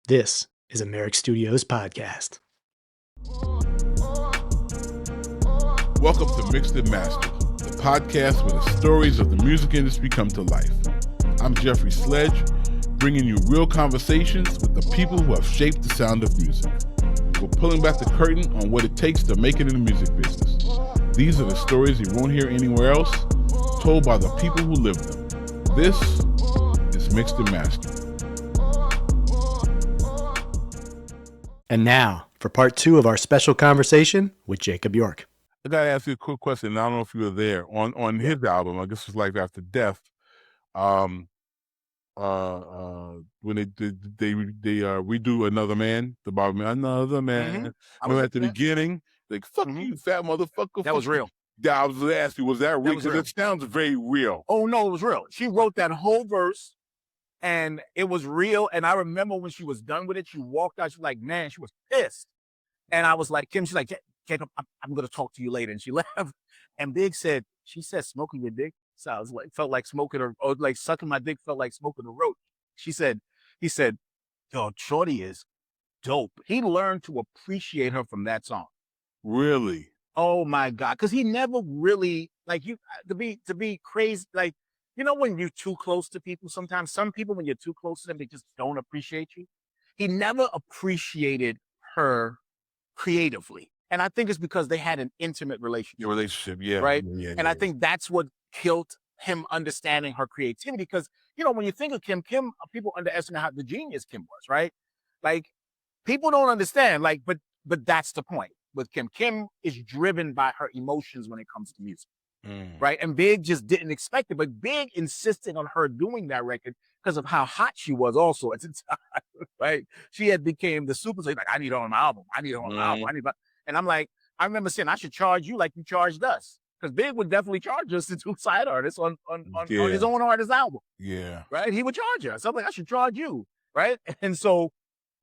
This is a Merrick Studios podcast. Welcome to Mixed and Mastered, the podcast where the stories of the music industry come to life. I'm Jeffrey Sledge, bringing you real conversations with the people who have shaped the sound of music. We're pulling back the curtain on what it takes to make it in the music business. These are the stories you won't hear anywhere else, told by the people who live them. This is Mixed and Mastered. And now for part 2 of our special conversation with Jacob York. I gotta ask you a quick question. I don't know if you were there on his album. I guess it was Life After Death. When they redo Another Man, the Bob Man, Another Man. Remember at the beginning, like fuck you, fat motherfucker. That was real. Yeah, I was gonna ask you, was that real? Because it sounds very real. Oh no, it was real. She wrote that whole verse, and it was real. And I remember when she was done with it, she walked out. She was like, man, she was pissed. And I was like, Kim, she's like, Jacob, I'm going to talk to you later. And she left. And Big said, she said, smoking your dick. So I was like, felt like smoking or like sucking my dick felt like smoking a roach. He said, yo, Shorty is dope. He learned to appreciate her from that song. Really? Oh my God. Cause he never really like you to be crazy. Like, you know, when you're too close to people, sometimes some people, when you're too close to them, they just don't appreciate you. He never appreciated her creatively. And I think it's because they had an intimate relationship. Your relationship, yeah. Right. Yeah, and I think that's what killed him understanding her creativity. Because, you know, when you think of Kim, people underestimate how the genius Kim was, right? Like, people don't understand, like, but that's the point with Kim. Kim is driven by her emotions when it comes to music. Right. And Big just didn't expect it. But Big insisted on her doing that record because of how hot she was also at the time. Right. She had became the superstar. Like, I need her on my album. I need her on my album. And I'm like, I remember saying, I should charge you like you charged us. Because Big would definitely charge us to do side artists on his own artist album. Yeah. Right. He would charge us. So I'm like, I should charge you. Right. And so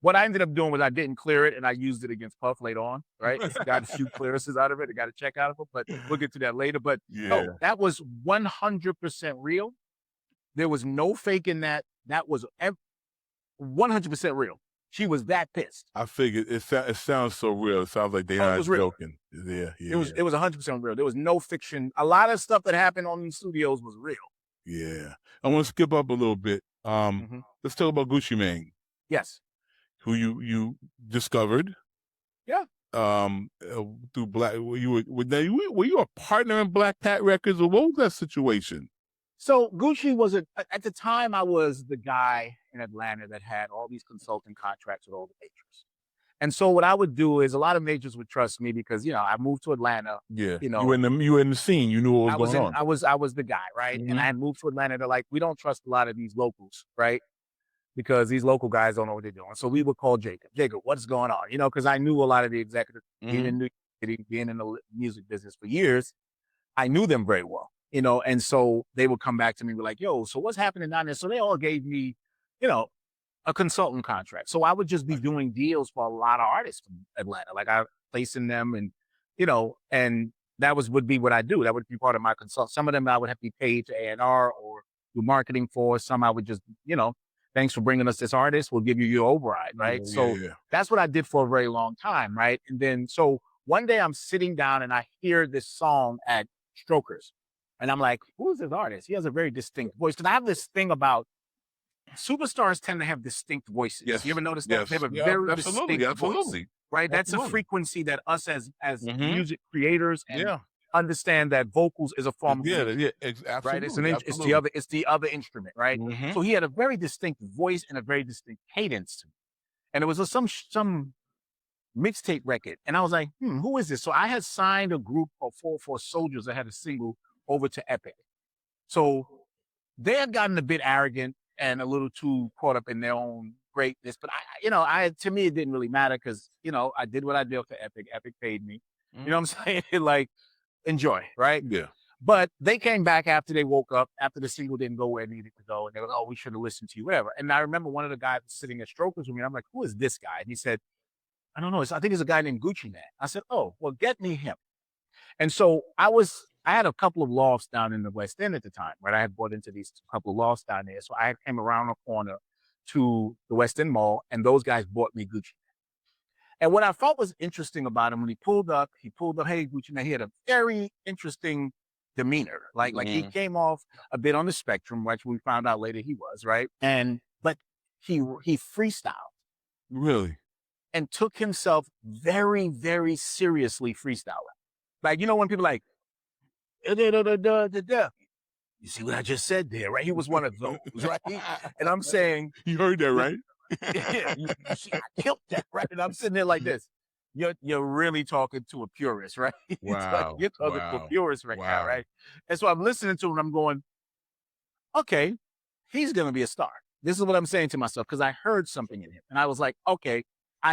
what I ended up doing was I didn't clear it, and I used it against Puff later on, right? I got to shoot clearances out of it. I got to check out of it, but we'll get to that later. But no, that was 100% real. There was no faking that. That was 100% real. She was that pissed. I figured it sounds so real. It sounds like they're not joking. Yeah. It was 100% real. There was no fiction. A lot of stuff that happened on these studios was real. Yeah. I want to skip up a little bit. Let's talk about Gucci Mane. Yes. Who you discovered? Yeah. Through Black. Were you a partner in Black Cat Records, or what was that situation? So Gucci was at the time I was the guy in Atlanta that had all these consulting contracts with all the majors. And so what I would do is a lot of majors would trust me because, you know, I moved to Atlanta. Yeah. You know, you were in the scene. You knew what was going on. I was the guy, right? And I had moved to Atlanta. They're like, we don't trust a lot of these locals, right? Because these local guys don't know what they're doing. So we would call Jacob, what's going on? You know, because I knew a lot of the executives being in New York City, being in the music business for years. I knew them very well, you know, and so they would come back to me and be like, yo, so what's happening down there? So they all gave me, you know, a consultant contract. So I would just be doing deals for a lot of artists from Atlanta. Like I placing them and, you know, and that would be what I do. That would be part of my consult. Some of them I would have to be paid to A&R or do marketing for. Some I would just, you know, thanks for bringing us this artist. We'll give you your override, right? That's what I did for a very long time, right? And then, so one day I'm sitting down and I hear this song at Strokers. And I'm like, who is this artist? He has a very distinct voice. Because I have this thing about superstars tend to have distinct voices. Yes. You ever notice that? Yes. They have a very distinct voice. Right? That's a frequency that us as music creators and understand that vocals is a form of music, right? It's the other instrument, right? So he had a very distinct voice and a very distinct cadence to me. And it was some mixtape record. And I was like, who is this? So I had signed a group of 4 soldiers that had a single over to Epic. So they had gotten a bit arrogant and a little too caught up in their own greatness. But to me, it didn't really matter because, you know, I did what I did for Epic. Epic paid me. You know what I'm saying? Like, enjoy, right? Yeah. But they came back after they woke up, after the single didn't go where it needed to go. And they were like, oh, we should have listened to you, whatever. And I remember one of the guys sitting at Strokers with me. I'm like, who is this guy? And he said, I don't know. I think it's a guy named Gucci Man. I said, oh, well, get me him. And so I had a couple of lofts down in the West End at the time, right? I had bought into these couple of lofts down there. So I came around the corner to the West End Mall, and those guys bought me Gucci. And what I thought was interesting about him, when he pulled up, hey, Gucci Man, he had a very interesting demeanor. Like he came off a bit on the spectrum, which we found out later he was, right? But he freestyled. Really? And took himself very, very seriously freestyling. Like, when people like, you see what I just said there, right? He was one of those, right? And I'm saying, you heard that, right? Yeah, you see, I killed that, right? And I'm sitting there like this. You're really talking to a purist, right? Wow. You're talking to a purist right now, right? And so I'm listening to him and I'm going, okay, he's going to be a star. This is what I'm saying to myself, because I heard something in him. And I was like, okay,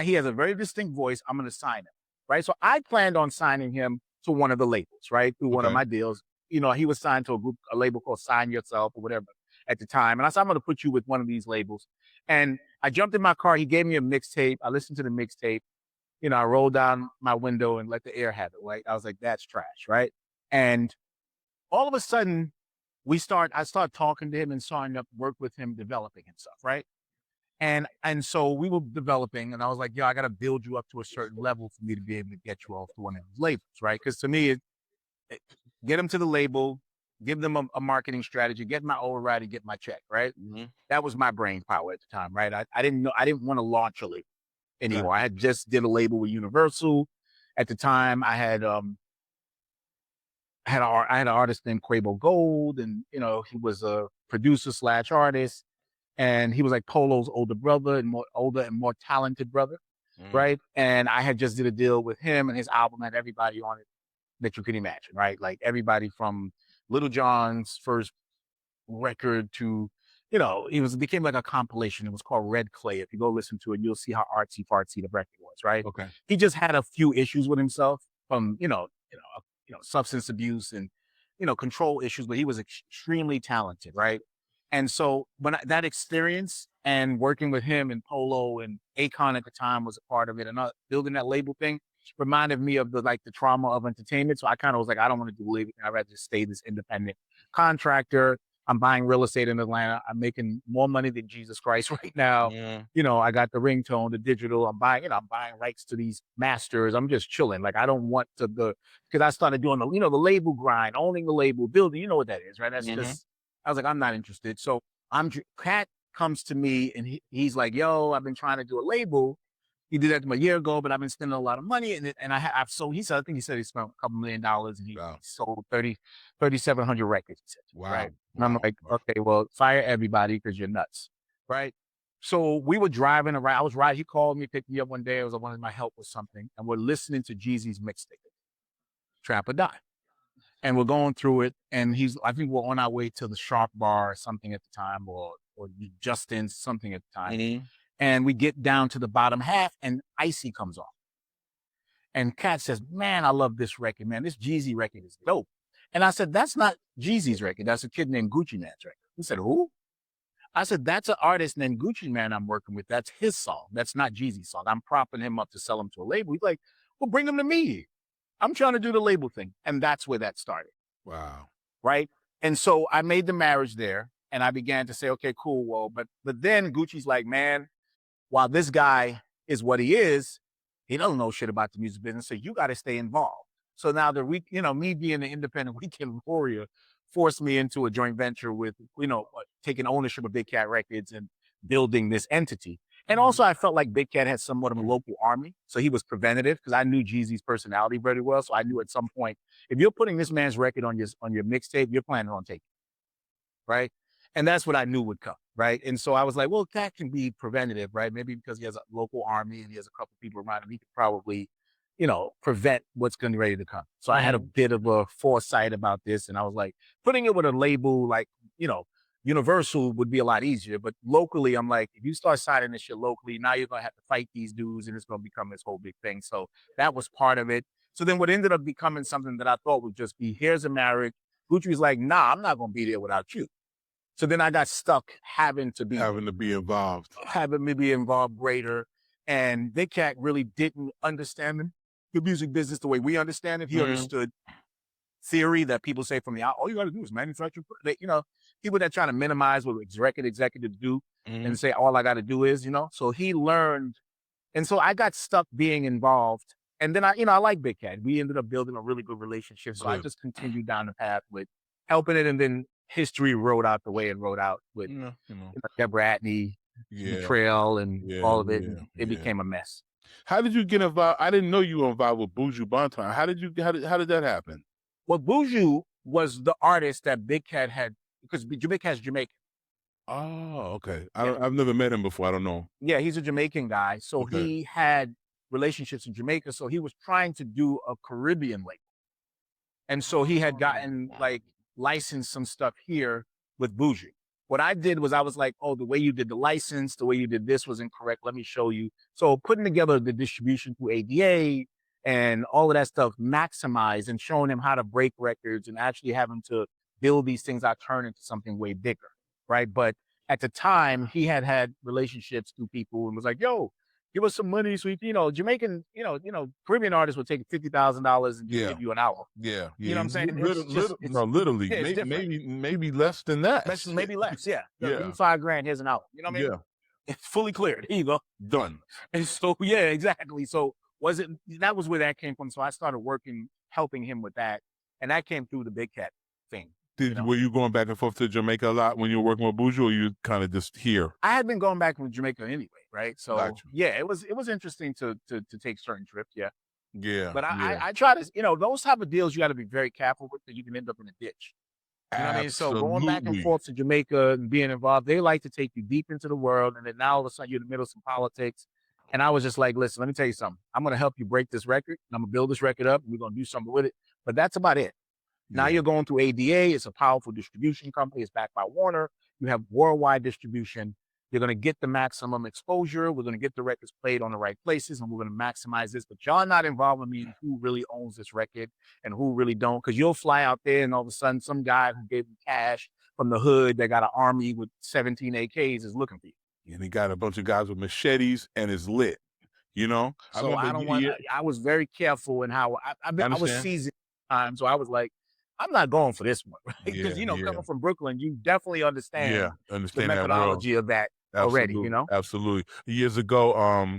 he has a very distinct voice. I'm going to sign him, right? So I planned on signing him to one of the labels, right? Through one of my deals. He was signed to a label called Sign Yourself or whatever at the time. And I said, I'm going to put you with one of these labels. And I jumped in my car. He gave me a mixtape. I listened to the mixtape. I rolled down my window and let the air have it, right? I was like, that's trash, right? And all of a sudden, I started talking to him and starting to work with him, developing himself, right? And so we were developing, and I was like, yo, I got to build you up to a certain level for me to be able to get you off to one of these labels, right? Because to me, get them to the label, give them a marketing strategy, get my override and get my check, right? That was my brain power at the time, right? I didn't want to launch a label anymore. I had just did a label with Universal. At the time, I had an artist named Quavo Gold, and he was a producer / artist, and he was like Polo's older brother and more talented brother, right? And I had just did a deal with him, and his album had everybody on it that you can imagine, right? Like everybody from Little John's first record to, it became like a compilation. It was called Red Clay. If you go listen to it, you'll see how artsy fartsy the record was, right? Okay. He just had a few issues with himself from, substance abuse and, control issues, but he was extremely talented, right? And so that experience and working with him and Polo and Akon at the time was a part of it, and building that label thing reminded me of the trauma of entertainment. So I kind of was like, I don't want to do label. I'd rather just stay this independent contractor. I'm buying real estate in Atlanta. I'm making more money than Jesus Christ right now. I got the ringtone, the digital. I'm buying rights to these masters. I'm just chilling. Like I don't want to because I started doing the label grind, owning the label, building. You know what that is, right? That's just. I was like, I'm not interested. So Cat comes to me and he's like, yo, I've been trying to do a label. He did that to me a year ago, but I've been spending a lot of money. And I've sold, I think he said he spent a couple $1 million and he sold 3,700 records. Wow. Right. And I'm like, okay, well, fire everybody because you're nuts. Right. So we were driving around. He called me, picked me up one day. I wanted my help with something. And we're listening to Jeezy's mixtape, Trap or Die. And we're going through it. And I think we're on our way to the Sharp Bar or something at the time, or Justin's something at the time. And we get down to the bottom half and Icy comes off. And Kat says, man, I love this record, man. This Jeezy record is dope. And I said, that's not Jeezy's record. That's a kid named Gucci Man's record. He said, who? I said, that's an artist named Gucci Man I'm working with. That's his song. That's not Jeezy's song. I'm propping him up to sell him to a label. He's like, well, bring him to me. I'm trying to do the label thing. And that's where that started. Wow. Right? And so I made the marriage there. And I began to say, okay, cool. Well, but then Gucci's like, man, while this guy is what he is, he doesn't know shit about the music business. So you got to stay involved. So now me being an independent weekend warrior forced me into a joint venture with, taking ownership of Big Cat Records and building this entity. And also I felt like Big Cat had somewhat of a local army. So he was preventative because I knew Jeezy's personality very well. So I knew at some point, if you're putting this man's record on your mixtape, you're planning on taking it. Right. And that's what I knew would come, right? And so I was like, well, that can be preventative, right? Maybe because he has a local army and he has a couple people around him, he could probably, prevent what's going to be ready to come. So I had a bit of a foresight about this. And I was like, putting it with a label like, Universal would be a lot easier. But locally, I'm like, if you start signing this shit locally, now you're going to have to fight these dudes and it's going to become this whole big thing. So that was part of it. So then what ended up becoming something that I thought would just be, here's a marriage. Gucci was like, nah, I'm not going to be there without you. So then I got stuck having to be involved greater. And Big Cat really didn't understand the music business the way we understand it. He understood theory that people say from the out, all you got to do is manufacture, people that try to minimize what executives do and say, all I got to do is, so he learned. And so I got stuck being involved. And then I like Big Cat. We ended up building a really good relationship. So I just continued down the path with helping it. And then history wrote out the way it wrote out with Deb Antney, Betrayal, and all of it. And it became a mess. How did you get involved? I didn't know you were involved with Buju Banton. How did that happen? Well, Buju was the artist that Big Cat had, because Big Cat's Jamaican. Oh, okay. I've never met him before. I don't know. Yeah, he's a Jamaican guy. So he had relationships in Jamaica. So he was trying to do a Caribbean label. And so he had gotten licensed some stuff here with Buju. What I did was I was like, oh, the way you did the license, the way you did this was incorrect. Let me show you. So putting together the distribution through ADA and all of that stuff, maximize and showing him how to break records and actually having to build these things out, turn into something way bigger. Right. But at the time he had relationships through people and was like, yo, give us some money. So, Jamaican, Caribbean artists would take $50,000 and give you an hour. Yeah. You know what I'm saying? Literally, maybe less than that. Maybe less. Yeah. $5,000. Here's an hour. You know what I mean? Yeah. It's fully cleared. Here you go. Done. And so, yeah, exactly. So that was where that came from. So I started helping him with that. And that came through the Big Cat thing. Were you going back and forth to Jamaica a lot when you were working with Buju, or you kind of just here? I had been going back to Jamaica anyway, right? So yeah, it was interesting to take certain trips, yeah. Yeah. But I try to, those type of deals you got to be very careful with, that you can end up in a ditch. You know what I mean? So going back and forth to Jamaica and being involved, they like to take you deep into the world, and then now all of a sudden you're in the middle of some politics. And I was just like, listen, let me tell you something. I'm going to help you break this record, and I'm going to build this record up, and we're going to do something with it. But that's about it. Now you're going through ADA. It's a powerful distribution company. It's backed by Warner. You have worldwide distribution. You're going to get the maximum exposure. We're going to get the records played on the right places, and we're going to maximize this. But y'all not involved with me in who really owns this record and who really don't. Because you'll fly out there, and all of a sudden, some guy who gave you cash from the hood that got an army with 17 AKs is looking for you. And he got a bunch of guys with machetes and is lit. So I was very careful in how I was seasoned time. So I was like, I'm not going for this one, right? Because, coming from Brooklyn, you definitely understand the methodology of that already, Absolutely. Years ago,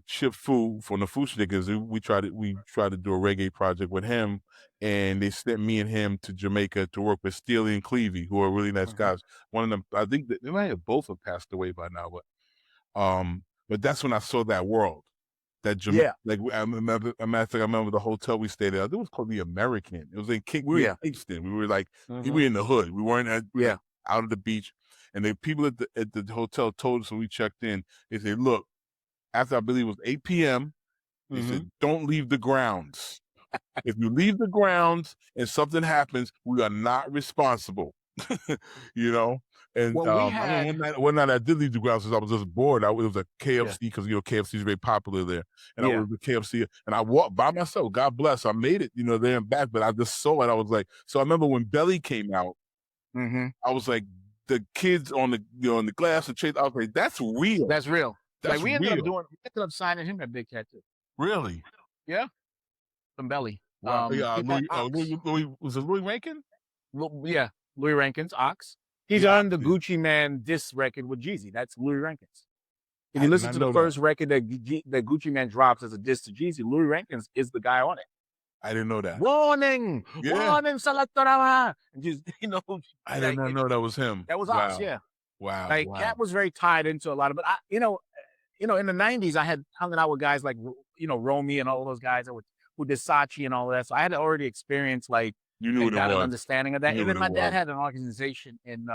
Chip Fu from the Foo Stickers, we tried to do a reggae project with him, and they sent me and him to Jamaica to work with Steely and Clevie, who are really nice guys. One of them, I think they might have both passed away by now, but that's when I saw that world. That Jamaica, I remember the hotel we stayed at. I think it was called the American. It was in Kingston. We were we were in the hood. We weren't out of the beach. And the people at the hotel told us when we checked in, they said, look, after I believe it was 8 p.m., they said, don't leave the grounds. If you leave the grounds and something happens, we are not responsible. And one night I did leave the grounds because I was just bored. It was a KFC because KFC is very popular there, and I was at KFC, and I walked by myself. God bless, I made it, there and back. But I just saw it. I was like, so I remember when Belly came out, I was like, the kids on the in the glass and chase. I was like, that's real. That's real. That's we ended real. up signing him at Big Cat too. Really? Yeah. From Belly. Wow. Was it Louis Rankin? Yeah, Louis Rankin's Ox. He's on the Gucci Man diss record with Jeezy. That's Louis Rankin's. If you listen to the first record that Gucci Man drops as a diss to Jeezy, Louis Rankin's is the guy on it. I didn't know that. Warning! Warning, Salatorama! Just, I did not know that was him. That was Ox, yeah. Wow. Cat was very tied into a lot of, but in the 90s, I had hung out with guys like, Romy and all those guys who did Sachi and all of that. So I had already experienced you knew got an understanding of that. And then my dad had an organization in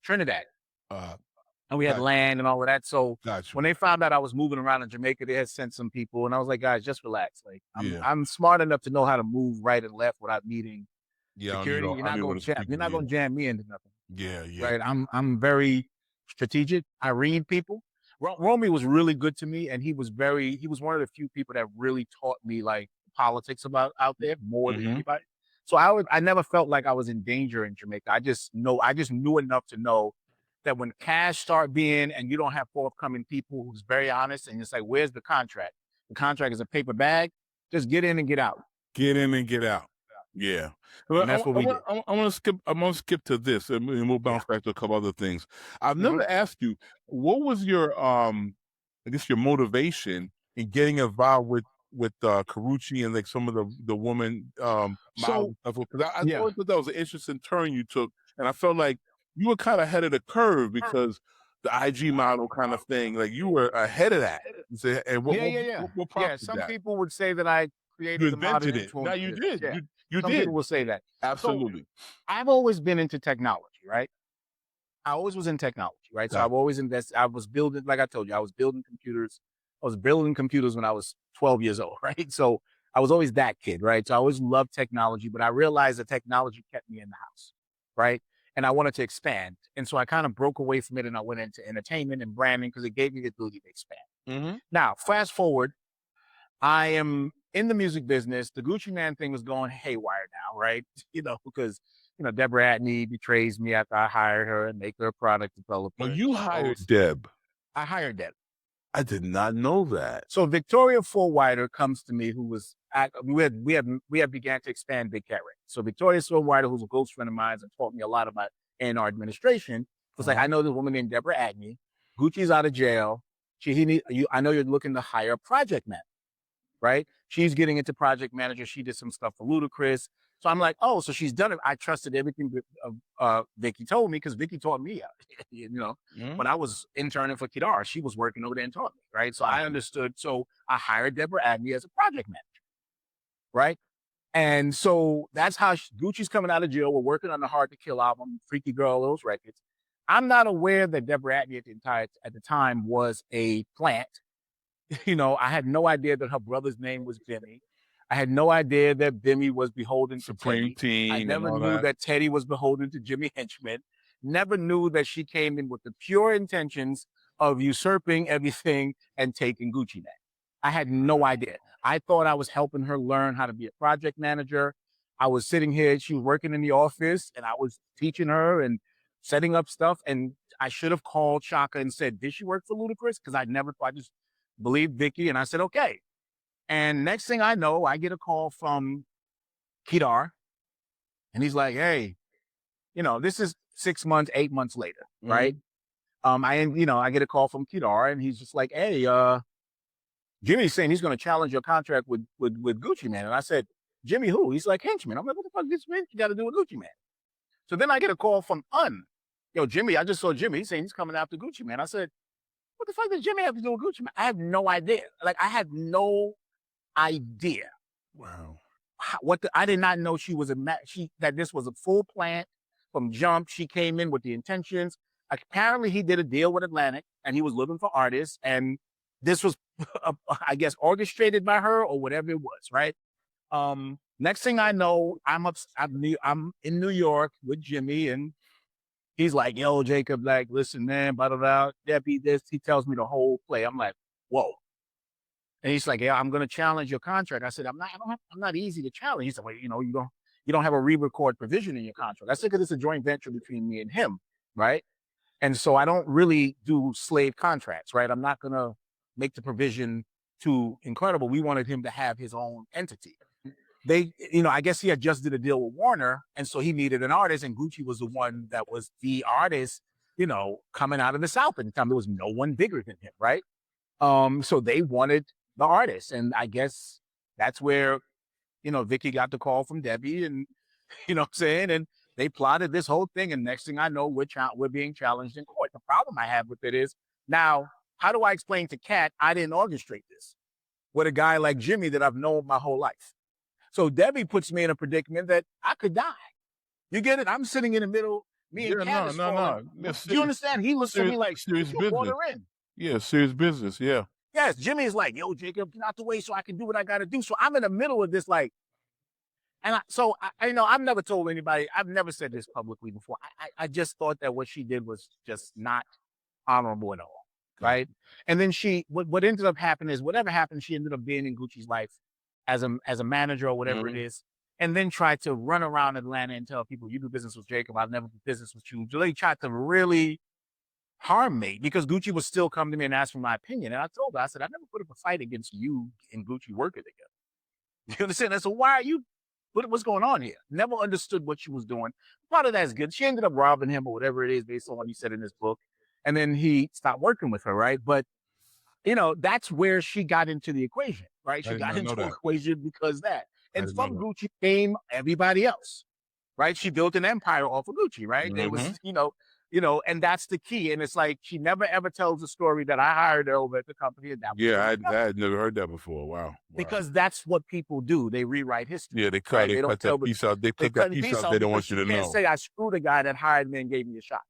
Trinidad. And we had land and all of that. So when they found out I was moving around in Jamaica, they had sent some people. And I was like, guys, just relax. I'm smart enough to know how to move right and left without needing security. You're not going to jam me into nothing. Yeah. Right. I'm very strategic. I read people. Romy was really good to me. And he was one of the few people that really taught me politics out there more than anybody. So I never felt like I was in danger in Jamaica. I just knew enough to know that when cash start being, and you don't have forthcoming people who's very honest, and it's like, where's the contract? The contract is a paper bag. Just get in and get out. Get in and get out. Yeah. And that's what we did. I want to skip to this, and we'll bounce back to a couple other things. I've never asked you, what was your I guess your motivation in getting involved with Karrueche and like some of the women models and stuff? Because I always thought that was an interesting turn you took, and I felt like you were kind of ahead of the curve because the IG model kind of thing, like you were ahead of that. And what prompted Some that? people would say that I created You the modern invented it. influence. No, you did. Yeah. You Some did. people will say that. Absolutely. So, I've always been into technology, right? I always was in technology, right? So I've always invested. I was building, like I told you, I was building computers. I was building computers when I was 12 years old, right? So I was always that kid, right? So I always loved technology, but I realized that technology kept me in the house, right? And I wanted to expand. And so I kind of broke away from it and I went into entertainment and branding because it gave me the ability to expand. Now, fast forward, I am in the music business. The Gucci Man thing was going haywire now, right? Because Deb Antney betrays me after I hired her and make her a product developer. Well, you hired Deb. I hired Deb. I did not know that. So Victoria Fullwider comes to me, who was we had began to expand Big Cat Records. So Victoria Fullwider, who's a close friend of mine and taught me a lot about A&R administration, was like, I know this woman named Deborah Antney. Gucci's out of jail. I know you're looking to hire a project manager, right? She's getting into project manager. She did some stuff for Ludacris. So I'm like, oh, so she's done it. I trusted everything Vicky told me because Vicky taught me, But I was interning for Kidar. She was working over there and taught me, right? So I understood. So I hired Deborah Antney as a project manager, right? And so that's how Gucci's coming out of jail. We're working on the Hard to Kill album, Freaky Girl, those records. I'm not aware that Deborah Antney at the time was a plant. I had no idea that her brother's name was Jimmy. I had no idea that Bimmy was beholden to Supreme Teddy. Team. I never knew that Teddy was beholden to Jimmy Henchman. Never knew that she came in with the pure intentions of usurping everything and taking Gucci Man. I had no idea. I thought I was helping her learn how to be a project manager. I was sitting here, she was working in the office, and I was teaching her and setting up stuff. And I should have called Shaka and said, did she work for Ludacris? Because I just believed Vicky, and I said, okay. And next thing I know, I get a call from Kidar, and he's like, hey, this is 6 months, 8 months later, right? I get a call from Kidar, and he's just like, hey, Jimmy's saying he's going to challenge your contract with Gucci Man. And I said, Jimmy who? He's like, Henchman. I'm like, what the fuck this man got to do with Gucci Man? So then I get a call from Jimmy, I just saw Jimmy. He's saying he's coming after Gucci Man. I said, what the fuck does Jimmy have to do with Gucci Man? I have no idea. Like, I had no idea. Wow. I did not know that this was a full plant from jump. She came in with the intentions. Apparently he did a deal with Atlantic and he was looking for artists. And this was, I guess, orchestrated by her or whatever it was. Right. Next thing I know, I'm in New York with Jimmy, and he's like, yo, Jacob, like, listen, man, blah, blah, blah, Debbie, this. He tells me the whole play. I'm like, whoa. And he's like, yeah, I'm going to challenge your contract. I said, I'm not easy to challenge. He said, well, you don't have a re-record provision in your contract. I said, because it's a joint venture between me and him, right? And so I don't really do slave contracts, right? I'm not going to make the provision too incredible. We wanted him to have his own entity. I guess he had just did a deal with Warner, and so he needed an artist, and Gucci was the one that was the artist, coming out of the South at the time. There was no one bigger than him, right? So they wanted the artist, and I guess that's where, Vicky got the call from Debbie, and you know what I'm saying, and they plotted this whole thing, and next thing I know, we're being challenged in court. The problem I have with it is, now, how do I explain to Kat I didn't orchestrate this with a guy like Jimmy that I've known my whole life? So Debbie puts me in a predicament that I could die. You get it? I'm sitting in the middle. Me and Kat is falling. Do you understand? He looks at me like, serious business. Yeah, serious business. Yeah. Yes, Jimmy's like, yo, Jacob, get out the way so I can do what I got to do. So I'm in the middle of this, like, and I've never told anybody, I've never said this publicly before. I just thought that what she did was just not honorable at all, right? And then what ended up happening is, whatever happened, she ended up being in Gucci's life as a manager or whatever it is, and then tried to run around Atlanta and tell people, you do business with Jacob, I've never do business with you. They tried to really harm me because Gucci would still come to me and ask for my opinion. And I told her, I said, I never put up a fight against you and Gucci working together. You understand? I said, why are you what's going on here? Never understood what she was doing. Part of that's good. She ended up robbing him or whatever it is based on what he said in his book. And then he stopped working with her, right? But, that's where she got into the equation, right? She got into the equation because that. And from Gucci came everybody else, right? She built an empire off of Gucci, right? It was, and that's the key. And it's like, she never ever tells the story that I hired her over at the company. And I had never heard that before. Wow. Because that's what people do. They rewrite history. Yeah, they cut that piece out. They cut that piece out they don't want you to know. You can't say I screwed a guy that hired me and gave me a shot.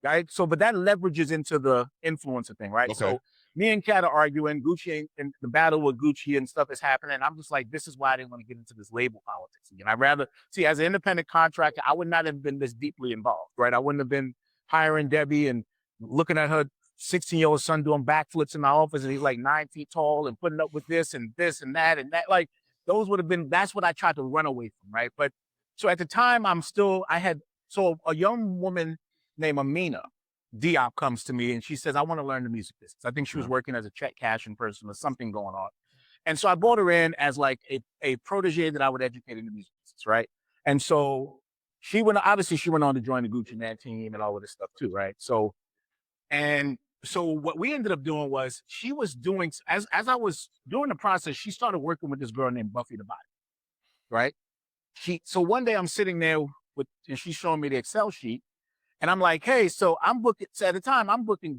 Right? So, but that leverages into the influencer thing, right? Okay. So me and Kat are arguing, Gucci and the battle with Gucci and stuff is happening. And I'm just like, this is why I didn't want to get into this label politics again. I'd rather see, as an independent contractor, I would not have been this deeply involved, right? I wouldn't have been hiring Debbie and looking at her 16-year-old son doing backflips in my office and he's like 9 feet tall and putting up with this and that and that. Like those would have been, that's what I tried to run away from, right? But so at the time a young woman named Amina Diop comes to me and she says, I want to learn the music business. I think she was working as a check cashing person or something going on. And so I brought her in as like a protege that I would educate in the music business, right? And so she went on to join the Gucci Man team and all of this stuff too, right? So what we ended up doing was she was doing, as I was doing the process, she started working with this girl named Buffy the Body, right? So one day I'm sitting there and she's showing me the Excel sheet and I'm like, hey, so I'm booking, so at the time I'm booking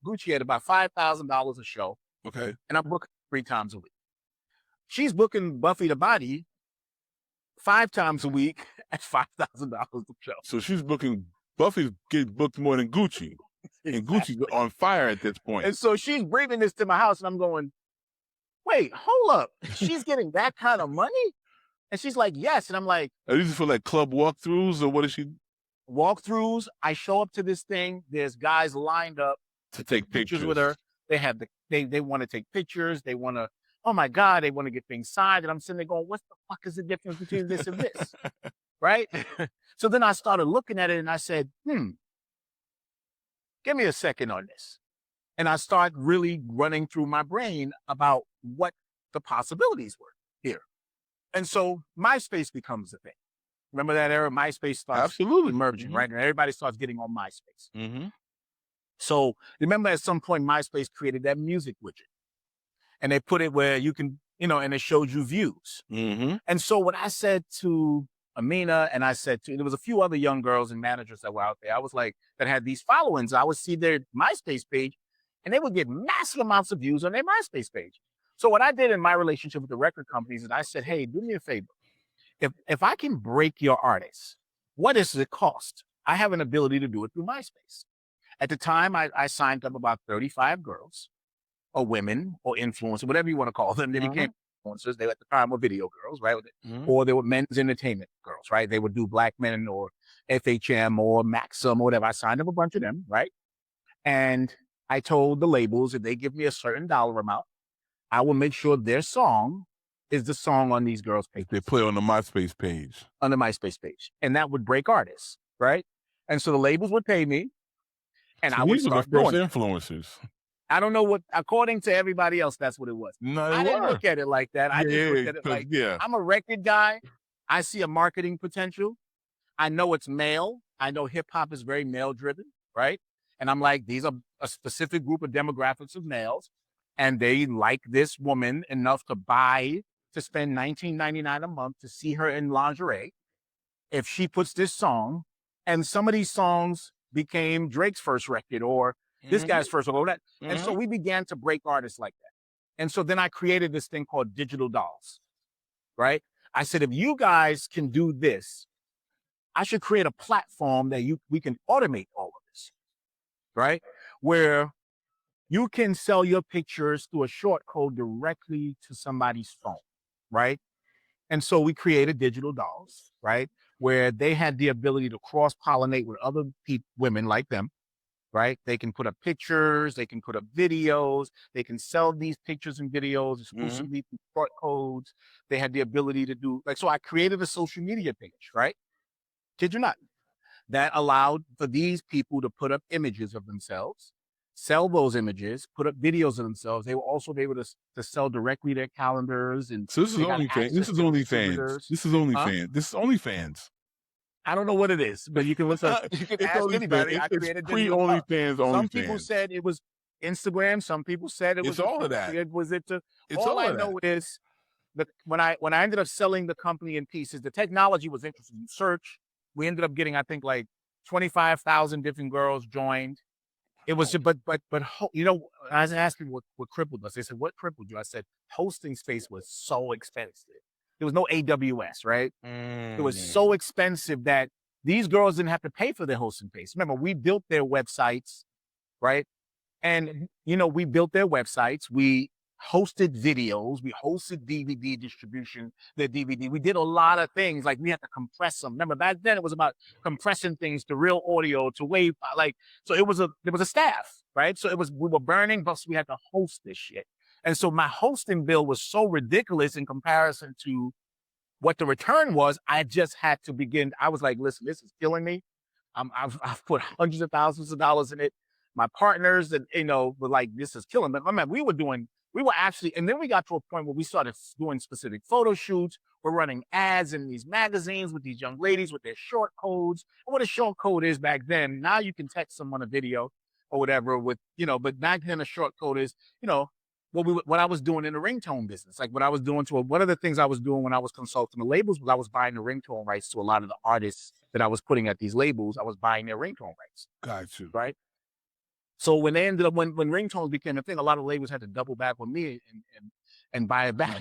Gucci at about $5,000 a show. Okay. And I'm booking 3 times a week. She's booking Buffy the Body 5 times a week at $5,000 a show. So she's booking, Buffy's getting booked more than Gucci. And Gucci's on fire at this point. And so she's bringing this to my house and I'm going, wait, hold up. She's getting that kind of money? And she's like, yes. And I'm like, are these for like club walkthroughs or what is she? Walkthroughs. I show up to this thing. There's guys lined up to take pictures with her. They have they want to take pictures. They want to, oh my God, they want to get things signed. And I'm sitting there going, what the fuck is the difference between this and this? Right? So then I started looking at it and I said, give me a second on this. And I started really running through my brain about what the possibilities were here. And so MySpace becomes a thing. Remember that era? MySpace starts emerging, right? And everybody starts getting on MySpace. Mm-hmm. So remember at some point, MySpace created that music widget. And they put it where you can, and it shows you views. Mm-hmm. And so what I said to Amina, and I said there was a few other young girls and managers that were out there. I was like, that had these followings. I would see their MySpace page and they would get massive amounts of views on their MySpace page. So what I did in my relationship with the record companies is I said, hey, do me a favor. If I can break your artists, what does it cost? I have an ability to do it through MySpace. At the time, I signed up about 35 girls or women or influencers, whatever you want to call them. They became influencers. They at the time were video girls, right? Or they were men's entertainment girls, right? They would do Black Men or FHM or Maxim or whatever. I signed up a bunch of them, right? And I told the labels if they give me a certain dollar amount, I will make sure their song is the song on these girls' pages. They put it on the MySpace page. On the MySpace page. And that would break artists, right? And so the labels would pay me. And I would start doing it. Influencers. I don't know what, according to everybody else, that's what it was. No, I didn't look at it like that. I didn't look at it like, I'm a record guy. I see a marketing potential. I know it's male. I know hip hop is very male driven, right? And I'm like, these are a specific group of demographics of males. And they like this woman enough to spend $19.99 a month to see her in lingerie. If she puts this song, and some of these songs became Drake's first record or this guy's first or that. And so we began to break artists like that. And so then I created this thing called Digital Dolls, right? I said, if you guys can do this, I should create a platform that we can automate all of this, right? Where you can sell your pictures through a short code directly to somebody's phone, right? And so we created Digital Dolls, right? Where they had the ability to cross-pollinate with other women like them, right? They can put up pictures, they can put up videos, they can sell these pictures and videos exclusively through short codes. They had the ability to do, so I created a social media page, right? Kid you not. That allowed for these people to put up images of themselves sell those images, put up videos of themselves. They will also be able to sell directly their calendars. And so this is OnlyFans. This is OnlyFans. This is OnlyFans. This is OnlyFans. I don't know what it is, but you can listen. You can ask anybody. I created pre-OnlyFans. Some people said it was Instagram. Some people said it was all of that. All I know is that when I ended up selling the company in pieces, the technology was interesting. You search. We ended up getting, I think, like 25,000 different girls joined. It was just, but you know, I was asking what crippled us. They said, what crippled you? I said, hosting space was so expensive. There was no AWS, right? It was so expensive that these girls didn't have to pay for their hosting space. Remember, we built their websites, right? And, you know, we built their websites. We hosted videos. We hosted DVD distribution, the DVD. We did a lot of things. Like, we had to compress them. Remember, back then it was about compressing things to real audio, to wave, like, so there was a staff, right? So we were burning, but we had to host this shit. And so my hosting bill was so ridiculous in comparison to what the return was. I just had to begin. I was like, listen, this is killing me. I've put hundreds of thousands of dollars in it. My partners, and you know, were like, this is killing me. I mean, we were actually, and then we got to a point where we started doing specific photo shoots. We're running ads in these magazines with these young ladies with their short codes. And what a short code is back then, now you can text someone a video or whatever with, you know, but back then a short code is, you know, what I was doing in the ringtone business. Like what I was doing one of the things I was doing when I was consulting the labels was I was buying the ringtone rights to a lot of the artists that I was putting at these labels. I was buying their ringtone rights. Got you. Right. So when they ended up, when ringtones became a thing, a lot of labels had to double back with me and buy it back.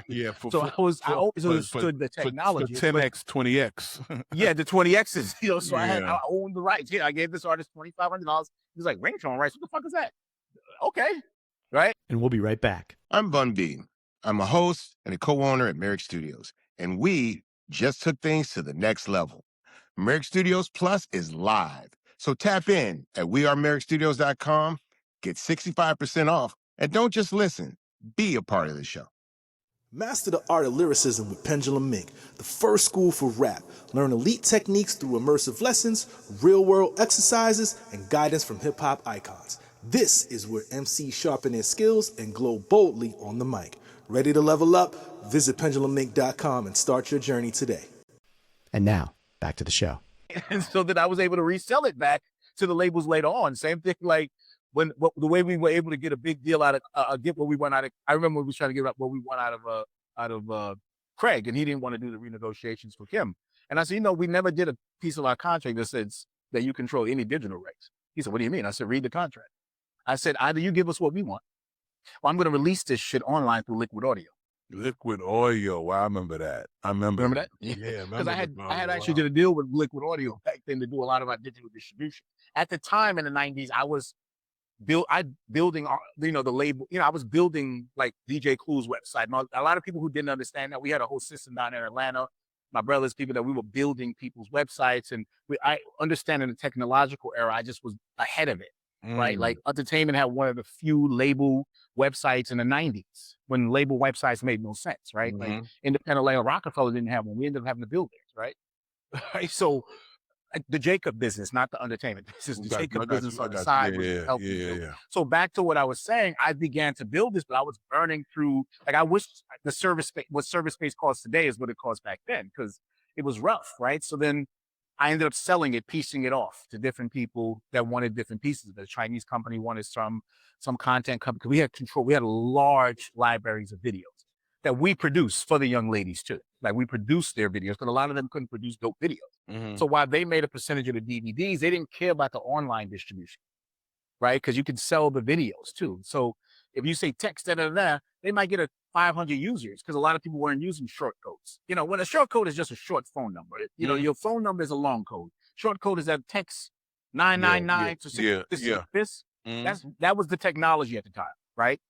Yeah. I always understood the technology. For 10X, 20X. Yeah, the 20Xs. You know, so I owned the rights. Yeah, I gave this artist $2,500. He's like, ringtone rights? What the fuck is that? Okay. Right. And we'll be right back. I'm Bun B. I'm a host and a co-owner at Merrick Studios, and we just took things to the next level. Merrick Studios Plus is live. So tap in at wearemerrickstudios.com, get 65% off, and don't just listen, be a part of the show. Master the art of lyricism with Pendulum Mink, the first school for rap. Learn elite techniques through immersive lessons, real-world exercises, and guidance from hip-hop icons. This is where MCs sharpen their skills and glow boldly on the mic. Ready to level up? Visit pendulummink.com and start your journey today. And now, back to the show. And so that I was able to resell it back to the labels later on. Same thing, like the way we were able to get a big deal out of get what we went out of. I remember we was trying to get what we went out of Craig, and he didn't want to do the renegotiations for Kim. And I said, you know, we never did a piece of our contract that says that you control any digital rights. He said, what do you mean? I said, read the contract. I said, either you give us what we want, or I'm going to release this shit online through Liquid Audio. Liquid Audio. Wow, I remember that. Remember that? Yeah, because I had actually did a deal with Liquid Audio back then to do a lot of our digital distribution. At the time in the 90s, I was building, you know, the label. You know, I was building like DJ Clue's website. And a lot of people who didn't understand that, we had a whole system down there in Atlanta. My brothers, people that we were building people's websites, and I understand in the technological era, I just was ahead of it. Right, like Entertainment had one of the few label websites in the 90s when label websites made no sense, right? Like Independent Label, Rockefeller didn't have one. We ended up having to build theirs, right? Right. So the Jacob business, not the entertainment business, the Jacob business on the side was helping build. So back to what I was saying, I began to build this, but I was burning through. Like I wish the what service space costs today is what it cost back then, because it was rough, right? So then I ended up selling it, piecing it off to different people that wanted different pieces. The Chinese company wanted some content company. We had control. We had large libraries of videos that we produced for the young ladies too. Like we produced their videos, but a lot of them couldn't produce dope videos. So while they made a percentage of the DVDs, they didn't care about the online distribution, right? Because you could sell the videos too. So if you say text, they might get 500 users, because a lot of people weren't using short codes. You know, when a short code is just a short phone number, you know, your phone number is a long code. Short code is that text 999 to 6. That was the technology at the time, right?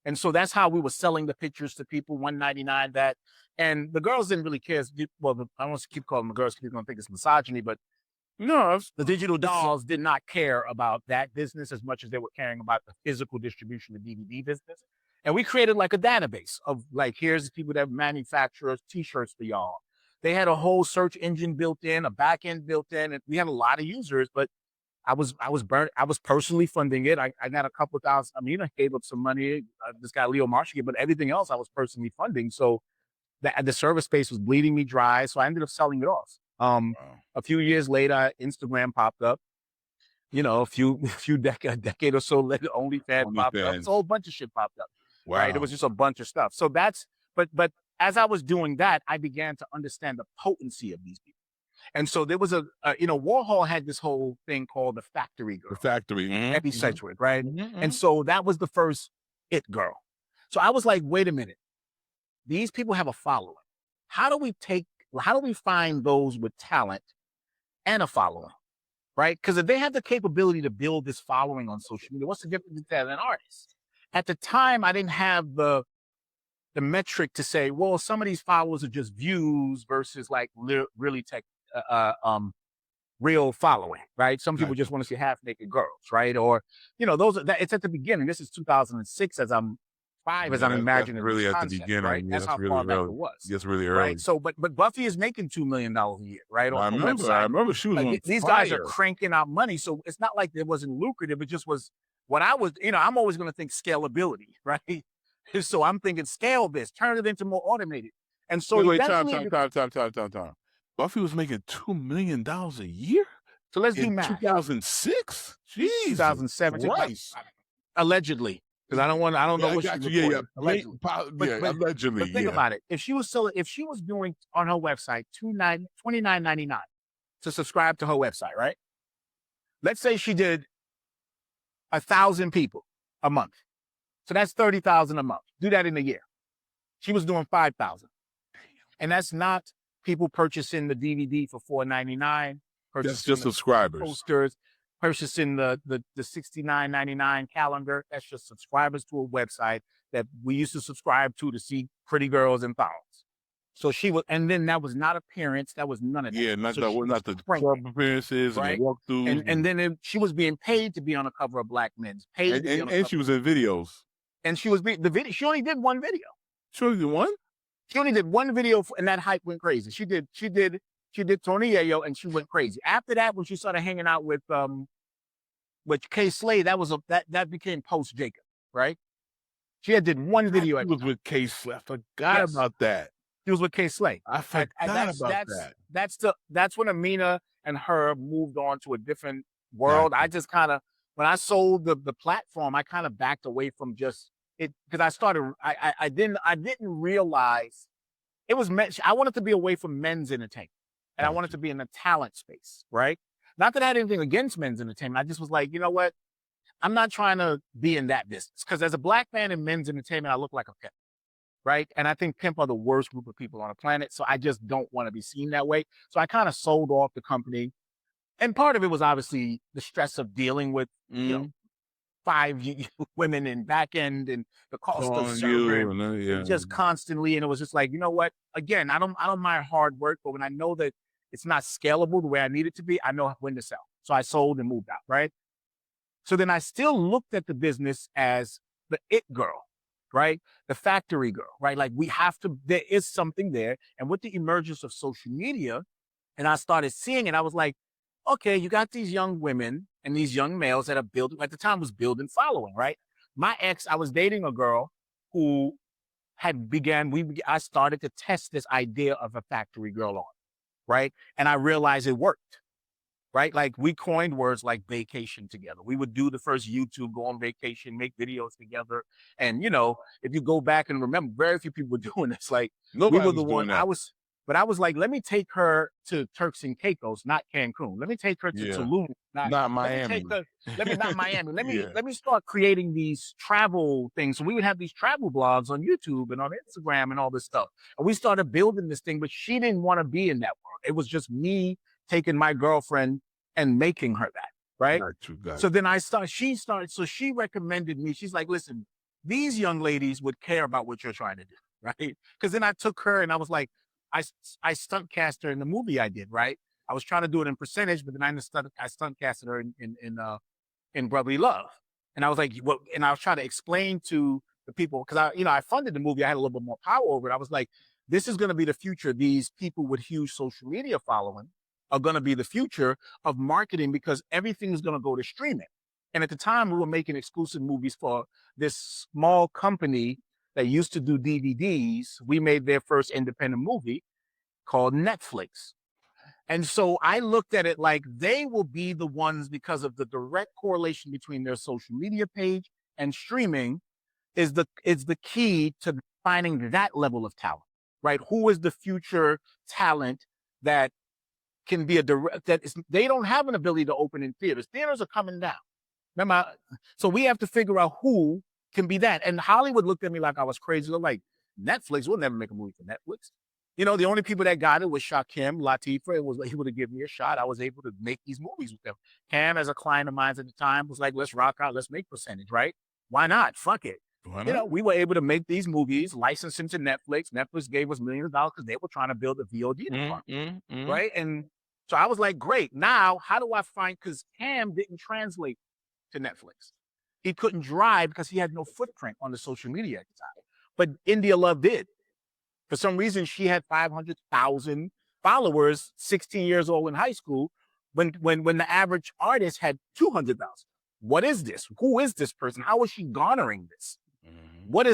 And so that's how we were selling the pictures to people, $199 that. And the girls didn't really care. Well, I don't want to keep calling them girls because people don't think it's misogyny, but the digital dolls did not care about that business as much as they were caring about the physical distribution of DVD business. And we created like a database of like, here's the people that manufacture t-shirts for y'all. They had a whole search engine built in, a back end built in, and we had a lot of users, but I was burnt. I was personally funding it. I got a couple of thousand. I mean, I gave up some money. This guy Leo Marshall, but everything else I was personally funding. So the server space was bleeding me dry. So I ended up selling it off. A few years later, Instagram popped up. You know, a decade or so later, OnlyFans popped up. It's a whole bunch of shit popped up. Wow. Right? It was just a bunch of stuff. So but as I was doing that, I began to understand the potency of these people. And so there was Warhol had this whole thing called the factory girl. The factory. Eddie Sedgwick, right? And so that was the first it girl. So I was like, wait a minute. These people have a following. How do we find those with talent and a following? Right? Because if they have the capability to build this following on social media, what's the difference between an artist? At the time, I didn't have the metric to say, well, some of these followers are just views versus like really real following, right? Some people just want to see half-naked girls, right? Or, it's at the beginning. This is 2006 as I'm imagining. Really at concept, the beginning. Right? Yeah, that's how far back it was. That's really early. Right? So, but Buffy is making $2 million a year, right? I remember she was on these fire. guys are cranking out money. So it's not like it wasn't lucrative. It just was what I was, I'm always going to think scalability, right? So I'm thinking scale this, turn it into more automated. And so time. Buffy was making $2 million a year? So let's do in math. 2006? Jeez. 2007. Allegedly. Because I don't know what she reported. Allegedly. Allegedly. But think about it. If she was doing on her website $29.99 to subscribe to her website, right? Let's say she did 1,000 people a month. So that's 30,000 a month. Do that in a year. She was doing 5,000. And that's not people purchasing the DVD for $4.99. That's just subscribers. Posters, purchasing the $69.99 calendar. That's just subscribers to a website that we used to subscribe to see pretty girls and thongs. So she was, and then that was not appearance. That was none of that. Yeah, not the club appearances right? and the walkthroughs. And then she was being paid to be on the cover of Black Men's. And she was in videos. And she was the video. She only did one video. She only did one? She only did one video, and that hype went crazy. She did Tony Yayo, and she went crazy. After that, when she started hanging out with K Slade, that became post Jacob, right? She did one video. She was with K Slade. I forgot about that. She was with K Slade. I forgot about that. That's when Amina and her moved on to a different world. I just kind of, when I sold the platform, I kind of backed away from just it because I didn't realize it was I wanted to be away from men's entertainment, and I wanted to be in the talent space, right? Not that I had anything against men's entertainment. I just was like, you know what? I'm not trying to be in that business because as a Black man in men's entertainment, I look like a pimp, right? And I think pimp are the worst group of people on the planet. So I just don't want to be seen that way. So I kind of sold off the company. And part of it was obviously the stress of dealing with, 5 women in back end and the cost of serving just constantly. And it was just like, you know what? Again, I don't mind hard work, but when I know that it's not scalable the way I need it to be, I know when to sell. So I sold and moved out, right? So then I still looked at the business as the it girl, right? The factory girl, right? Like there is something there. And with the emergence of social media, and I started seeing it, I was like, okay, you got these young women and these young males that are building, at the time was building following, right? My ex, I was dating a girl who I started to test this idea of a factory girl on, right? And I realized it worked, right? Like we coined words like vacation together. We would do the first YouTube, go on vacation, make videos together. And, if you go back and remember, very few people were doing this. Like nobody we were the was one, doing that. But I was like, let me take her to Turks and Caicos, not Cancun. Let me take her to Tulum, not Miami. Let me start creating these travel things. So we would have these travel blogs on YouTube and on Instagram and all this stuff. And we started building this thing, but she didn't want to be in that world. It was just me taking my girlfriend and making her that, right? So then she recommended me. She's like, listen, these young ladies would care about what you're trying to do, right? Because then I took her and I was like, I stunt cast her in the movie I did, right? I was trying to do it in percentage, but then I stunt casted her in Brotherly Love. And I was like, and I was trying to explain to the people, because I funded the movie, I had a little bit more power over it. I was like, this is going to be the future. These people with huge social media following are going to be the future of marketing because everything is going to go to streaming. And at the time, we were making exclusive movies for this small company that used to do DVDs. We made their first independent movie called Netflix. And so I looked at it like they will be the ones, because of the direct correlation between their social media page and streaming is the key to finding that level of talent, right? Who is the future talent that can be they don't have an ability to open in theaters. Theaters are coming down. Remember, so we have to figure out who can be that. And Hollywood looked at me like I was crazy. They're like, Netflix, we'll never make a movie for Netflix. You know, the only people that got it was Shaquem Latifah. It was like he would have given me a shot. I was able to make these movies with them. Cam, as a client of mine at the time, was like, let's rock out, let's make percentage, right? Why not? Fuck it. Why not? You know, we were able to make these movies, license them to Netflix. Netflix gave us millions of dollars because they were trying to build a VOD department, right? And so I was like, great. Now, how do I find, because Cam didn't translate to Netflix. He couldn't drive because he had no footprint on the social media at the time. But India Love did. For some reason, she had 500,000 followers, 16 years old in high school, when the average artist had 200,000. What is this? Who is this person? How is she garnering this?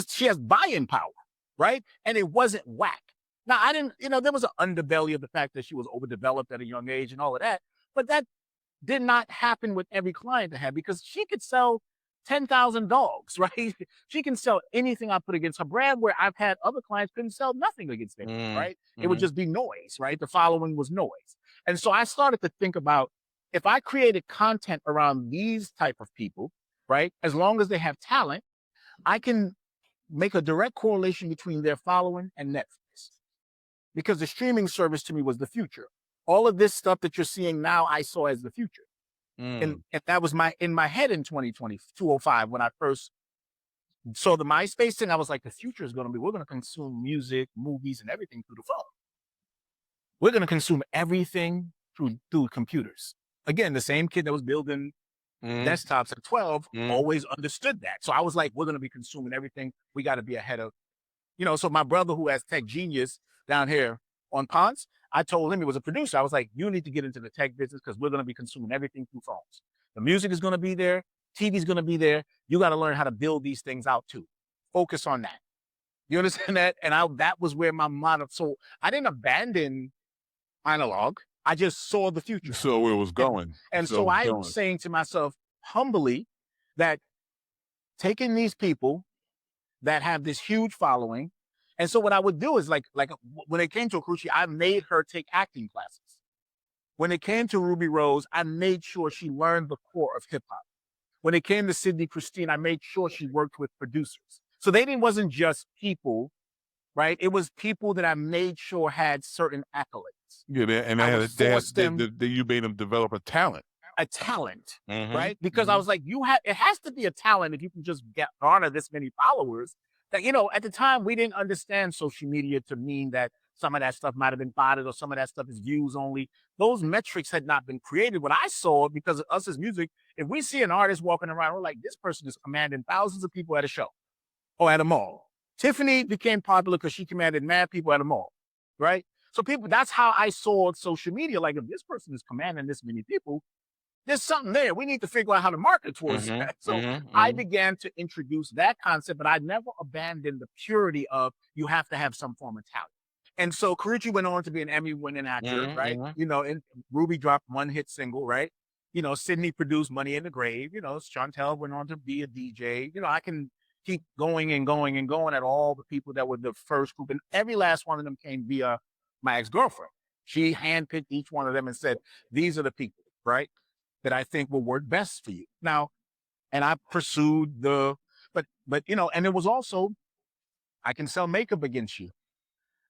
She has buying power, right? And it wasn't whack. Now, I didn't, there was an underbelly of the fact that she was overdeveloped at a young age and all of that, but that did not happen with every client I had, because she could sell 10,000 dogs, right? She can sell anything I put against her brand, where I've had other clients couldn't sell nothing against them, right? It would just be noise, right? The following was noise. And so I started to think about, if I created content around these type of people, right? As long as they have talent, I can make a direct correlation between their following and Netflix. Because the streaming service to me was the future. All of this stuff that you're seeing now, I saw as the future. And that was in my head in 2005, when I first saw the MySpace thing. I was like, the future is going to be, we're going to consume music, movies, and everything through the phone. We're going to consume everything through computers. Again, the same kid that was building desktops at 12 always understood that. So I was like, we're going to be consuming everything. We got to be ahead of, so my brother, who has Tech Genius down here on Ponce, I told him, he was a producer. I was like, you need to get into the tech business, because we're going to be consuming everything through phones. The music is going to be there. TV is going to be there. You got to learn how to build these things out too. Focus on that. You understand that? And that was where my motto. So I didn't abandon analog. I just saw the future. You saw where it was going. And so I was saying to myself humbly that taking these people that have this huge following, and so what I would do is like when it came to Karrueche, I made her take acting classes. When it came to Ruby Rose, I made sure she learned the core of hip hop. When it came to Sydney Christine, I made sure she worked with producers. So wasn't just people, right? It was people that I made sure had certain accolades. Yeah, and you made them develop a talent. Right? Because I was like, it has to be a talent if you can just garner this many followers. That, at the time, we didn't understand social media to mean that some of that stuff might have been botted or some of that stuff is views only. Those metrics had not been created. What I saw, because of us as music, if we see an artist walking around, we're like, this person is commanding thousands of people at a show or at a mall. Tiffany became popular because she commanded mad people at a mall, right? So that's how I saw social media. Like, if this person is commanding this many people, there's something there. We need to figure out how to market towards that. So I began to introduce that concept, but I never abandoned the purity of, you have to have some form of talent. And so Karrueche went on to be an Emmy-winning actor, right? And Ruby dropped one hit single, right? Sydney produced Money in the Grave. Chantel went on to be a DJ. I can keep going and going and going at all the people that were the first group. And every last one of them came via my ex-girlfriend. She handpicked each one of them and said, these are the people, right, that I think will work best for you. Now, and I pursued but and it was also, I can sell makeup against you.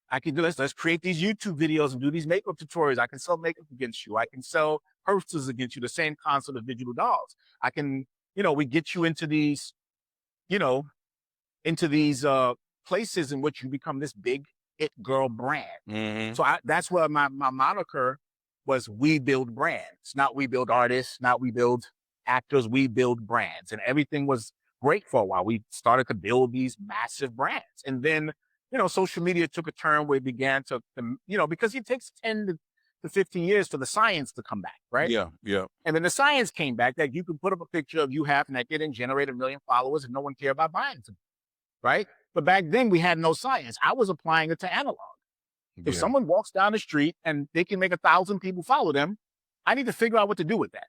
I can do this. Let's create these YouTube videos and do these makeup tutorials. I can sell makeup against you. I can sell posters against you. The same concept of digital dolls. I can, we get you into these, places in which you become this big it girl brand. So that's where my moniker was. We build brands, not we build artists, not we build actors. We build brands, and everything was great for a while. We started to build these massive brands, and then social media took a turn where it began to because it takes 10 to after 15 years for the science to come back, right? Yeah, yeah. And then the science came back that you could put up a picture of you half naked and generate 1 million followers and no one care about buying it, right? But back then we had no science. I was applying it to analog. If someone walks down the street and they can make 1,000 people follow them, I need to figure out what to do with that.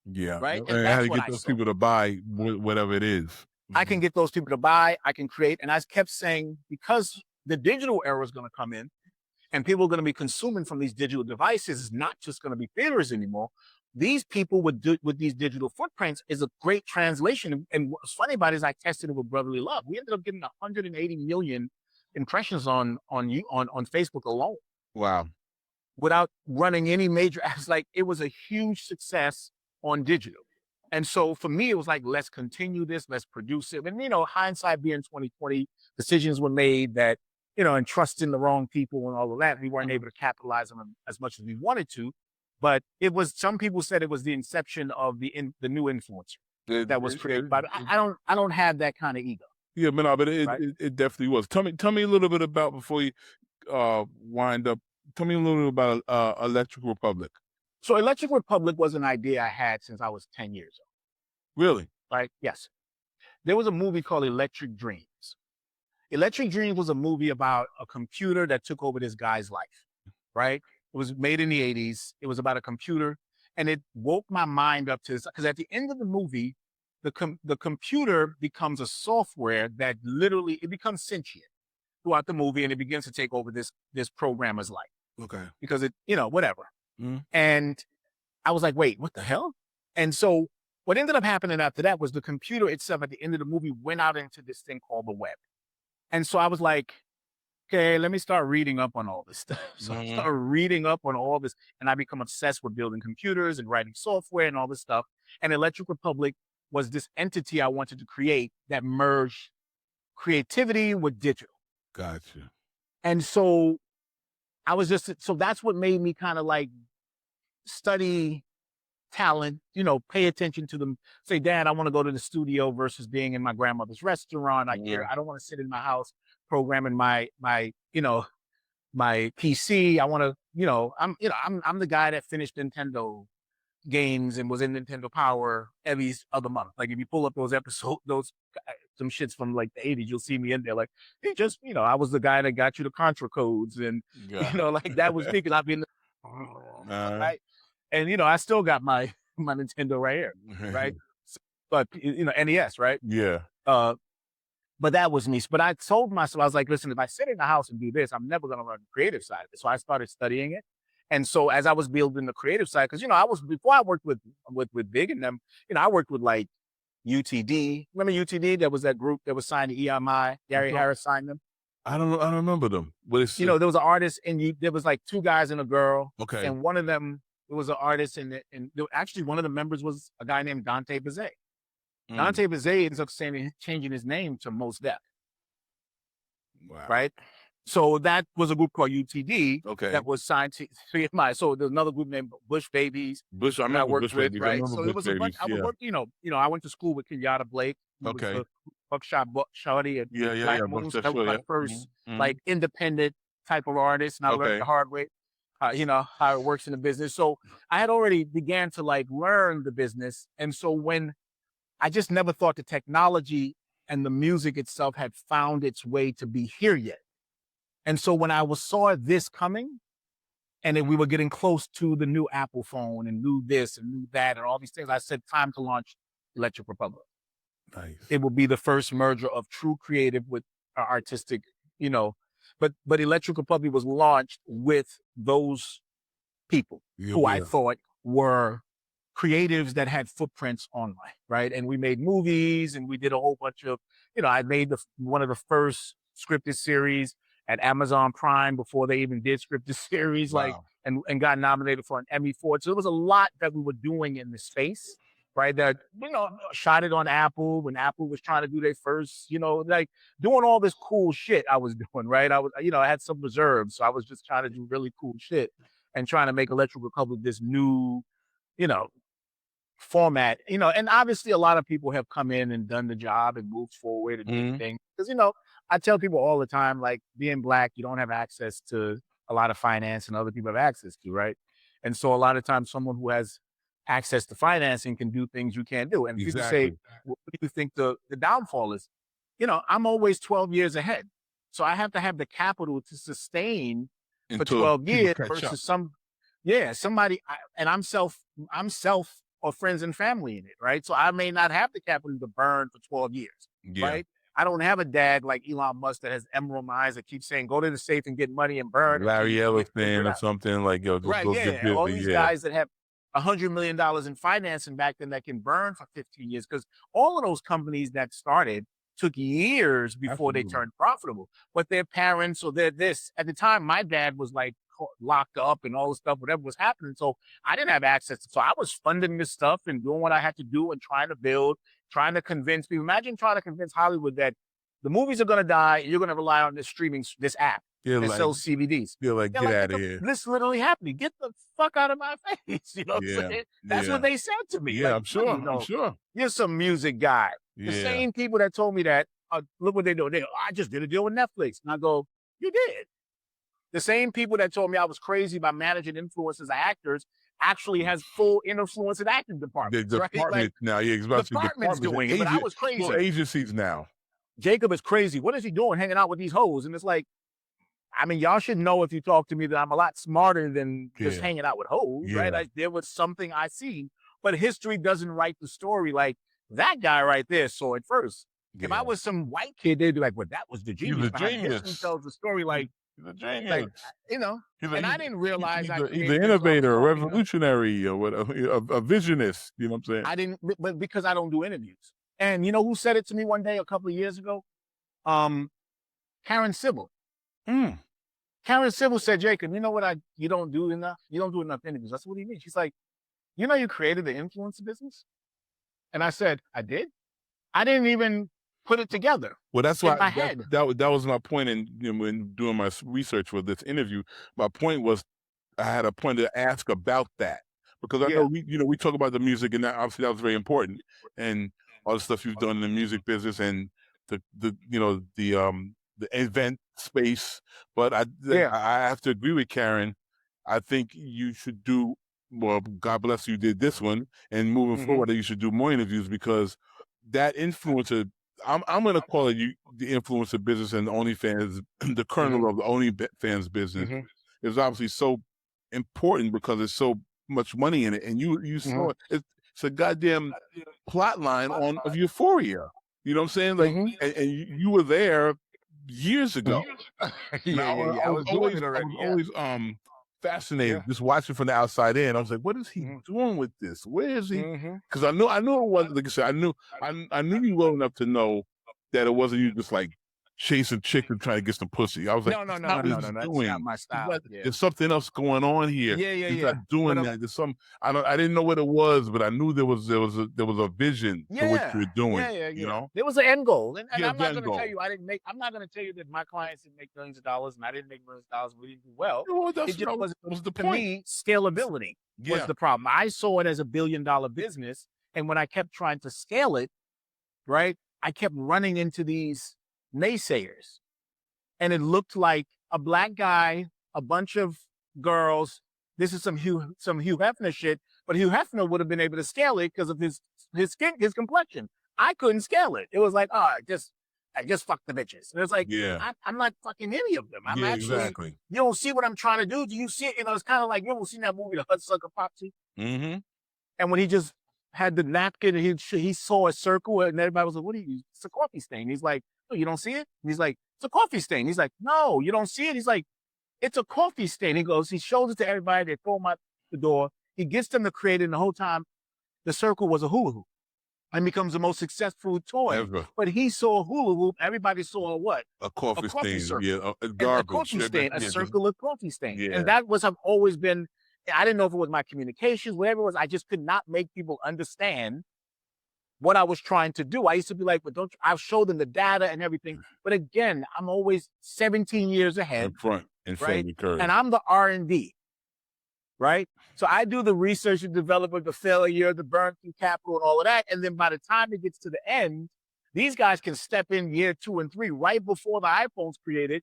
Yeah. Right. And how to get those people to buy whatever it is. I can get those people to buy, I can create. And I kept saying, because the digital era is going to come in and people are going to be consuming from these digital devices, it's not just going to be theaters anymore. These people with these digital footprints is a great translation. And what's funny about it is I tested it with Brotherly Love. We ended up getting 180 million impressions on Facebook alone. Wow. Without running any major ads. Like, it was a huge success on digital. And so for me, it was like, let's continue this, let's produce it. And, hindsight being 2020, decisions were made that, and trusting the wrong people and all of that, we weren't able to capitalize on them as much as we wanted to. But it was, some people said it was the inception of the new influencer that was created. But I don't have that kind of ego. Yeah, but it definitely was. Tell me a little bit about, before you wind up, tell me a little bit about Electric Republic. So Electric Republic was an idea I had since I was 10 years old. Really? Right? Yes. There was a movie called Electric Dreams. Electric Dreams was a movie about a computer that took over this guy's life, right? It was made in the 80s. It was about a computer, and it woke my mind up to this, because at the end of the movie, the computer becomes a software that literally, it becomes sentient throughout the movie, and it begins to take over this programmer's life. Okay. Because it, whatever. And I was like, wait, what the hell? And so what ended up happening after that was the computer itself at the end of the movie went out into this thing called the web. And so I was like, okay, let me start reading up on all this stuff. So I started reading up on all this, and I become obsessed with building computers and writing software and all this stuff. And Electric Republic was this entity I wanted to create that merged creativity with digital. Gotcha. And so so that's what made me kind of like study talent, pay attention to them. Say, Dad, I want to go to the studio versus being in my grandmother's restaurant. I don't want to sit in my house programming my PC. I want to, I'm the guy that finished Nintendo games and was in Nintendo Power every other month. Like, if you pull up those episodes, some shits from like the 80s, you'll see me in there. Like, it just, I was the guy that got you the Contra codes, and like, that was me, because I've been right. And I still got my Nintendo right here, right? But NES, right? Yeah. But that was me. But I told myself, I was like, listen, if I sit in the house and do this, I'm never gonna learn the creative side of it. So I started studying it. And so as I was building the creative side, because before I worked with Big and them, I worked with like UTD. Remember UTD? That was that group that was signed to EMI. Gary Harris signed them. I don't remember them. What is there was an artist, and there was like 2 guys and a girl. Okay. And one of them, it was an artist, and actually one of the members was a guy named Dante Bazet. Dante Bazet ends up changing his name to Mos Def. Wow. Right? So that was a group called UTD. Okay. That was signed to EMI. So there's another group named Bush Babies. I remember worked Bush with, Babies. right? So it was a bunch. I would work, I went to school with Kenyatta Blake. Okay. Buckshot Shawty and Black Moon. So that was my first like independent type of artist, and I learned the hard way. How it works in the business. So I had already began to like learn the business. And so when I just never thought the technology and the music itself had found its way to be here yet. And so when I saw this coming, and then we were getting close to the new Apple phone and new this and new that and all these things, I said, time to launch Electric Republic. Nice. It will be the first merger of true creative with artistic, but Electric Republic was launched with those people who I thought were creatives that had footprints online, right? And we made movies, and we did a whole bunch of, I made one of the first scripted series at Amazon Prime before they even did scripted series, and got nominated for an Emmy for it. So there was a lot that we were doing in the space, right? That, shot it on Apple when Apple was trying to do their first, like doing all this cool shit I was doing, right? I was, I had some reserves. So I was just trying to do really cool shit and trying to make Electric Republic this new, format, and obviously a lot of people have come in and done the job and moved forward and did things. Because, I tell people all the time, like, being Black, you don't have access to a lot of finance and other people have access to, right? And so a lot of times someone who has access to financing can do things you can't do. And people say, what do you think the downfall is? I'm always 12 years ahead. So I have to have the capital to sustain for 12 years versus somebody, and I'm self or friends and family in it, right? So I may not have the capital to burn for 12 years, right? I don't have a dad like Elon Musk that has emerald eyes that keeps saying, go to the safe and get money and burn. Larry Ellison or something like, yo, right, yeah. All these guys that have $100 million in financing back then that can burn for 15 years, because all of those companies that started took years before they turned profitable. But their parents or their this, at the time, my dad was like locked up and all the stuff, whatever was happening. So I didn't have access. So I was funding this stuff and doing what I had to do and trying to build, trying to convince people. Imagine trying to convince Hollywood that the movies are going to die. You're going to rely on this app that sells CBDs. You're like, get out of here. This literally happening. Get the fuck out of my face. You know what I'm saying? That's what they said to me. Yeah, like, I'm sure. You're some music guy. The same people that told me that, look what they do. I just did a deal with Netflix. And I go, you did. The same people that told me I was crazy by managing influencers, actors, actually has full influence and acting departments. The department now, department's doing it, but I was crazy. Well, agencies now. Jacob is crazy. What is he doing hanging out with these hoes? And it's like, I mean, y'all should know if you talk to me that I'm a lot smarter than just hanging out with hoes, right? There was something I see, but history doesn't write the story like that guy right there saw it first. If I was some white kid, they'd be like, well, that was the genius. He was a genius. History tells the story like, he's a genius. Like, and I didn't realize he's an innovator, a revolutionary, or what, a visionist. You know what I'm saying? I didn't, but because I don't do interviews. And you know who said it to me one day a couple of years ago? Karen Sybil. Karen Sybil said, Jacob, you know what you don't do enough? You don't do enough interviews. That's what he means. She's like, you created the influencer business? And I said, I did? I didn't even put it together. Well, that's why that was my point when doing my research for this interview. My point was I had a point to ask about that, because I know we talk about the music, and that obviously that was very important, and all the stuff you've done in the music business and the event space. But I have to agree with Karen. I think you should do well. God bless you did this one, and moving forward, you should do more interviews, because that influencer. I'm going to call it the influencer business and OnlyFans, the kernel of the OnlyFans business is obviously so important because there's so much money in it. And you saw it. It's a goddamn plot line of Euphoria. You know what I'm saying? Like, and you were there years ago. I was doing it already. I was always fascinated just watching from the outside in. I was like, what is he doing with this? Where is he? Because I knew it wasn't, like I said, I knew you well enough to know that it wasn't you just like chasing chick and trying to get some pussy. I was like, no, that's not my style. There's something else going on here. He's not doing that. There's some I didn't know what it was, but I knew there was a vision to what you were doing. You know, there was an end goal, and I'm not going to tell you I'm not going to tell you that my clients didn't make millions of dollars and I didn't make millions of dollars. We didn't do well. That was the point. To me, scalability was the problem. I saw it as a $1 billion business, and when I kept trying to scale it, right, I kept running into these naysayers, and it looked like a black guy, a bunch of girls. This is some Hugh Hefner shit, but Hugh Hefner would have been able to scale it because of his skin, his complexion. I couldn't scale it. It was like, I just fuck the bitches. And it's like, I'm not fucking any of them. I'm actually, you don't see what I'm trying to do. Do you see it? It's kind of like, you ever seen that movie, The Hudsucker Popsy? And when he just had the napkin, and he saw a circle, and everybody was like, what are you? It's a coffee stain. He's like, oh, you don't see it? And he's like, it's a coffee stain. He's like, no, you don't see it? He's like, it's a coffee stain. He shows it to everybody. They throw him out the door. He gets them to create it, and the whole time, the circle was a hula hoop. And becomes the most successful toy ever. But he saw a hula hoop. Everybody saw a what? A coffee stain. Circle. A garbage. A coffee stain, a circular coffee stain. And that have always been, I didn't know if it was my communications, whatever it was. I just could not make people understand what I was trying to do. I used to be like, but I'll show them the data and everything. But again, I'm always 17 years ahead. In front of the curve. And I'm the R&D, right? So I do the research and development, the failure, the burn through capital and all of that. And then by the time it gets to the end, these guys can step in year 2 and 3 right before the iPhone's created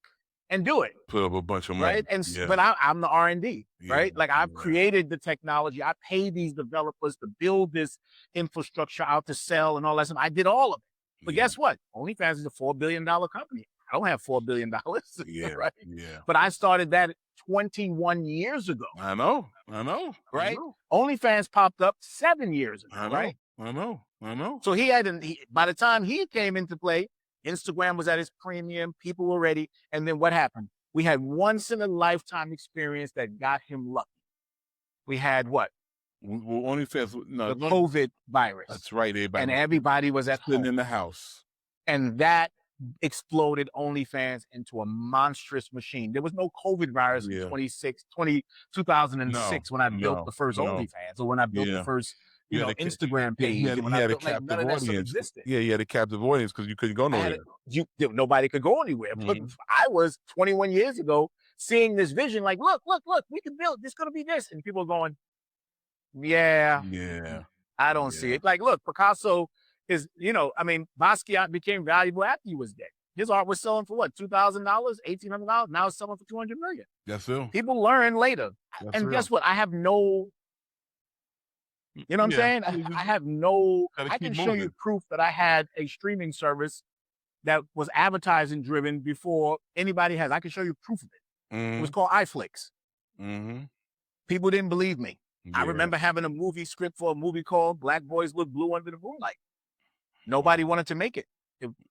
and do it. Put up a bunch of money. Right. And but I'm the R&D, right? Like I've created the technology. I pay these developers to build this infrastructure out to sell and all that stuff. I did all of it. But guess what? OnlyFans is a $4 billion company. I don't have $4 billion. Right. Yeah. But I started that 21 years ago. I know. Right. OnlyFans popped up 7 years ago. Right. I know. So by the time he came into play, Instagram was at its premium. People were ready. And then what happened? We had once in a lifetime experience that got him lucky. We had what? OnlyFans. No, the COVID virus. That's right. And everybody was at home in the house. And that exploded OnlyFans into a monstrous machine. There was no COVID virus in 2006 when I built the first OnlyFans, or when I built the first Instagram page. He had a captive audience. Yeah, he had a captive audience because you couldn't go nowhere. Nobody could go anywhere. But I was 21 years ago seeing this vision like, look, we can build, this going to be this. And people are going, I don't see it. Like, look, Picasso is, Basquiat became valuable after he was dead. His art was selling for what, $2,000, $1,800? Now it's selling for $200 million. That's real. People learn later. Guess what? I have no... You know what I'm saying? I have no, I can show you proof that I had a streaming service that was advertising driven before anybody has. I can show you proof of it. It was called iFlix. People didn't believe me. I remember having a movie script for a movie called Black Boys Look Blue Under the Moonlight. Nobody wanted to make it.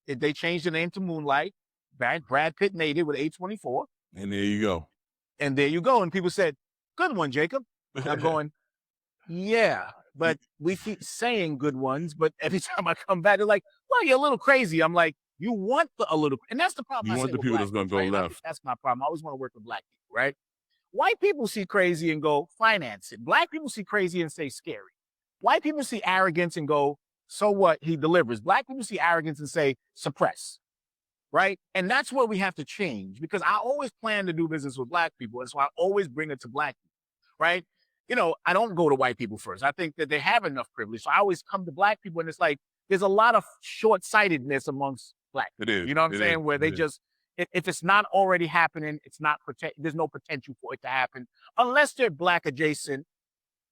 If they changed the name to Moonlight, Brad Pitt made it with A24. And there you go. And people said, good one, Jacob. And I'm going, yeah, but we keep saying good ones, but every time I come back, they're like, well, you're a little crazy. I'm like, you want a little, and that's the problem. You want the people that's going to go left. That's my problem. I always want to work with black people, right? White people see crazy and go, finance it. Black people see crazy and say scary. White people see arrogance and go, so what? He delivers. Black people see arrogance and say suppress, right? And that's what we have to change, because I always plan to do business with black people. And so I always bring it to black people, right? I don't go to white people first. I think that they have enough privilege. So I always come to black people, and it's like, there's a lot of short-sightedness amongst black people. It is. You know what I'm saying? Where they just, if it's not already happening, there's no potential for it to happen unless they're black adjacent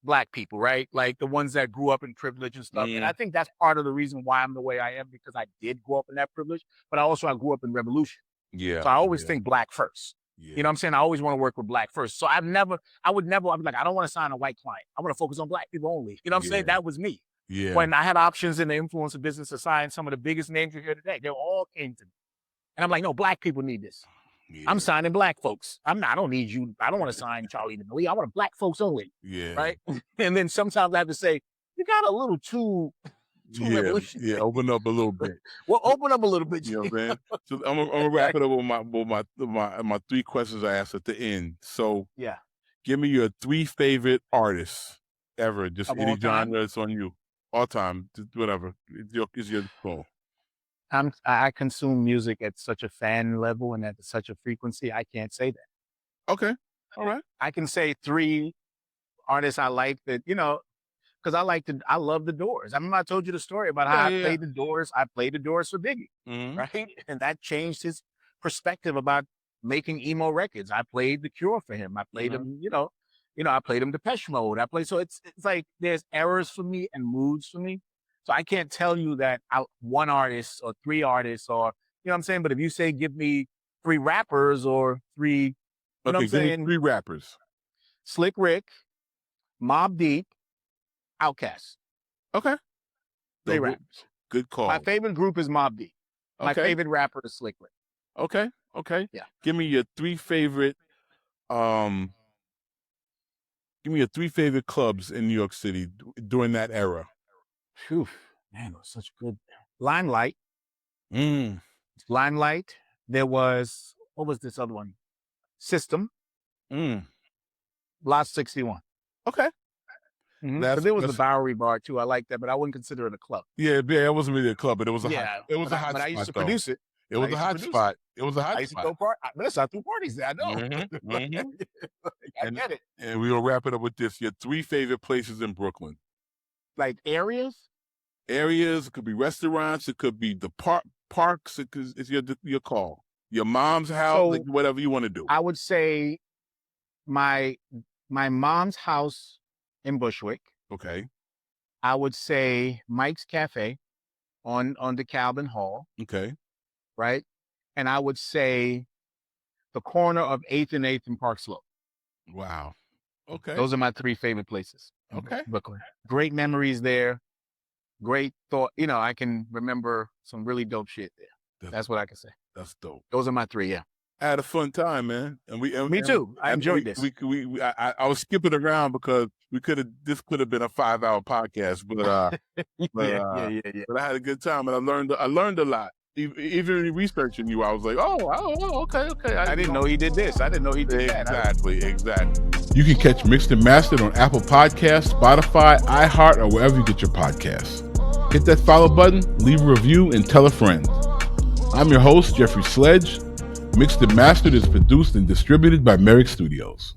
black people, right? Like the ones that grew up in privilege and stuff. And I think that's part of the reason why I'm the way I am, because I did grow up in that privilege, but I grew up in revolution. Yeah. So I always think black first. Yeah. You know what I'm saying? I always want to work with black first. So I would never, I'm like, I don't want to sign a white client. I want to focus on black people only. You know what I'm saying? That was me. Yeah. When I had options in the influencer business to sign some of the biggest names you hear today, they all came to me. And I'm like, no, black people need this. Yeah. I'm signing black folks. I don't need you. I don't want to sign Charlie D'Amelio. I want black folks only. Yeah. Right? And then sometimes I have to say, you got a little too revolutionary. Yeah, open up a little bit. Well, open up a little bit. You know what I'm saying? So I'm gonna wrap it up with my 3 questions I asked at the end. So give me your 3 favorite artists ever. Just any genre. It's on you. All time. Just whatever. It's your phone. I consume music at such a fan level and at such a frequency, I can't say that. Okay. All right. I can say 3 artists I like that, because I love the Doors. I remember I told you the story about how I played the Doors. I played the Doors for Biggie, right? And that changed his perspective about making emo records. I played The Cure for him. I played him, I played him Depeche Mode. So it's like there's eras for me and moods for me. So I can't tell you that one artist or 3 artists or, you know what I'm saying? But if you say, give me 3 rappers or 3, you know what I'm saying? 3 rappers. Slick Rick, Mobb Deep, Outkast. Okay. 3 rappers. Good call. My favorite group is Mobb Deep. My favorite rapper is Slick Rick. Okay. Yeah. Give me your 3 favorite, clubs in New York City during that era. Phew, man, it was such good. Limelight. Limelight. There was, what was this other one? System. Lot 61. Okay. But there was the Bowery Bar too. I like that, but I wouldn't consider it a club. Yeah, it wasn't really a club, but it was a hot spot. But I used to produce it. It was a hot spot. It was a hot spot. I used to go I threw parties there. I know. I get it. And we're gonna wrap it up with this: your 3 favorite places in Brooklyn. Like areas. It could be restaurants. It could be the parks. It's your call. Your mom's house, So, like whatever you want to do. I would say my mom's house in Bushwick. Okay. I would say Mike's Cafe on the Calvin Hall, Okay. right? And I would say the corner of 8th and 8th and Park Slope. Wow. Okay. Those are my 3 favorite places. Okay. Brooklyn. Great memories there. Great thought. You know, I can remember some really dope shit there. That's what I can say. That's dope. Those are my 3, yeah. I had a fun time, man. Me too. I enjoyed this. I was skipping around because this could have been a 5-hour podcast, but yeah. But I had a good time and I learned a lot. Even researching you, I was like, okay. I didn't know he did this. I didn't know he did that. Exactly. You can catch Mixed and Mastered on Apple Podcasts, Spotify, iHeart, or wherever you get your podcasts. Hit that follow button, leave a review, and tell a friend. I'm your host, Jeffrey Sledge. Mixed and Mastered is produced and distributed by Merrick Studios.